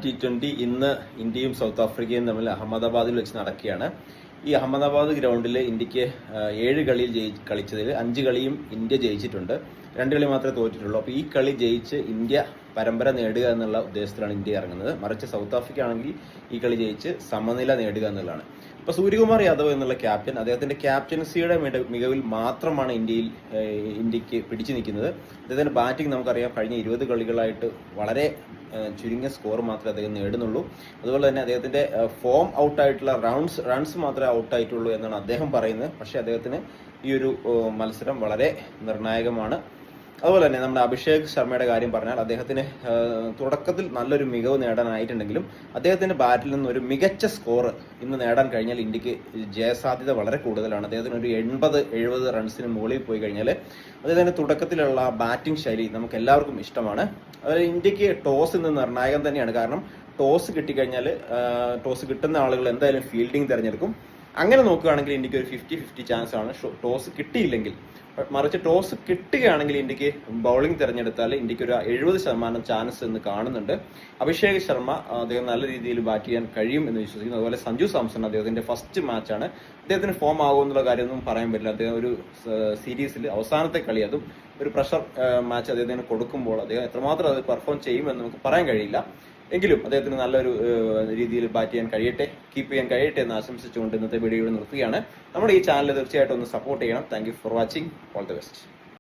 T20 ഇന്ന് ഇന്ത്യയും south ആഫ്രിക്കയും തമ്മിൽ അഹമ്മദാബാദിൽ വെച്ച് നടക്കുകയാണ്. ഈ അഹമ്മദാബാദ് ഗ്രൗണ്ടിൽ ഇന്ത്യക്ക് 7 കളിയിൽ കളിച്ചതിൽ 5 കളിയും ഇന്ത്യ ജയിച്ചിട്ടുണ്ട്. 2 കളി മാത്രമേ തോറ്റിട്ടുള്ളൂ. അപ്പോൾ ഈ കളി ജയിച്ച് ഇന്ത്യ പരമ്പര നേടുക എന്നുള്ള ഉദ്ദേശത്തിലാണ് ഇന്ത്യ ഇറങ്ങുന്നത്. മറിച്ച് സൗത്ത് ആഫ്രിക്ക ആണെങ്കിൽ ഈ കളി ജയിച്ച് സമനില നേടുക എന്നുള്ളതാണ്. ഇപ്പോൾ സൂര്യകുമാർ യാദവ് എന്നുള്ള ക്യാപ്റ്റൻ, അദ്ദേഹത്തിന്റെ ക്യാപ്റ്റൻസിയുടെ മികവിൽ മാത്രമാണ് ഇന്ത്യക്ക് പിടിച്ചു നിൽക്കുന്നത്. അദ്ദേഹത്തിന്റെ ബാറ്റിംഗ് നമുക്കറിയാം, കഴിഞ്ഞ 20 കളികളായിട്ട് വളരെ ചുരുങ്ങിയ സ്കോർ മാത്രമേ അദ്ദേഹം നേടുന്നുള്ളൂ. അതുപോലെ തന്നെ അദ്ദേഹത്തിന്റെ ഫോം ഔട്ടായിട്ടുള്ള റൺസ് മാത്രമേ ഔട്ടായിട്ടുള്ളൂ എന്നാണ് അദ്ദേഹം പറയുന്നത്. പക്ഷേ അദ്ദേഹത്തിന് ഈ ഒരു മത്സരം വളരെ നിർണായകമാണ്. അതുപോലെ തന്നെ നമ്മുടെ അഭിഷേക് ശർമ്മയുടെ കാര്യം പറഞ്ഞാൽ, അദ്ദേഹത്തിന് തുടക്കത്തിൽ നല്ലൊരു മികവ് നേടാനായിട്ടുണ്ടെങ്കിലും അദ്ദേഹത്തിന്റെ ബാറ്റിൽ നിന്ന് ഒരു മികച്ച സ്കോർ ഇന്ന് നേടാൻ കഴിഞ്ഞാൽ ഇന്ത്യക്ക് ജയസാധ്യത വളരെ കൂടുതലാണ്. അദ്ദേഹത്തിന് ഒരു 80-70 റൺസിന് മുകളിൽ പോയി കഴിഞ്ഞാൽ അദ്ദേഹത്തിന്റെ തുടക്കത്തിലുള്ള ബാറ്റിംഗ് ശൈലി നമുക്ക് എല്ലാവർക്കും ഇഷ്ടമാണ്. അതുപോലെ ഇന്ത്യക്ക് ടോസ് ഇന്ന് നിർണായകം തന്നെയാണ്. കാരണം ടോസ് കിട്ടിക്കഴിഞ്ഞാൽ ടോസ് കിട്ടുന്ന ആളുകൾ എന്തായാലും ഫീൽഡിംഗ് തിരഞ്ഞെടുക്കും. അങ്ങനെ നോക്കുകയാണെങ്കിൽ ഇന്ത്യക്ക് ഒരു 50-50 ചാൻസ് ആണ്. ടോസ് കിട്ടിയില്ലെങ്കിൽ, മറിച്ച് ടോസ് കിട്ടുകയാണെങ്കിൽ ഇന്ത്യക്ക് ബൗളിംഗ് തിരഞ്ഞെടുത്താൽ ഇന്ത്യക്ക് ഒരു 70% ചാൻസ് എന്ന് കാണുന്നുണ്ട്. അഭിഷേക് ശർമ്മ അദ്ദേഹം നല്ല രീതിയിൽ ബാറ്റ് ചെയ്യാൻ കഴിയും എന്ന് വിശ്വസിക്കുന്നു. അതുപോലെ സഞ്ജു സാംസൺ അദ്ദേഹത്തിന്റെ ഫസ്റ്റ് മാച്ചാണ്. അദ്ദേഹത്തിന് ഫോം ആകുമെന്നുള്ള കാര്യമൊന്നും പറയാൻ പറ്റില്ല. അദ്ദേഹം ഒരു സീരീസിൽ അവസാനത്തെ കളി, അതും ഒരു പ്രഷർ മാച്ച് അദ്ദേഹത്തിന് കൊടുക്കുമ്പോൾ അദ്ദേഹം എത്രമാത്രം അത് പെർഫോം ചെയ്യുമെന്ന് നമുക്ക് പറയാൻ കഴിയില്ല. എങ്കിലും അദ്ദേഹത്തിന് നല്ലൊരു രീതിയിൽ ബാറ്റ് ചെയ്യാൻ കഴിയട്ടെ, കീപ്പ് ചെയ്യാൻ കഴിയട്ടെ എന്ന് ആശംസിച്ചുകൊണ്ട് ഇന്നത്തെ വീഡിയോ നിർത്തുകയാണ്. നമ്മുടെ ഈ ചാനൽ തീർച്ചയായിട്ടും ഒന്ന് സപ്പോർട്ട് ചെയ്യണം. Thank you for watching. All the best.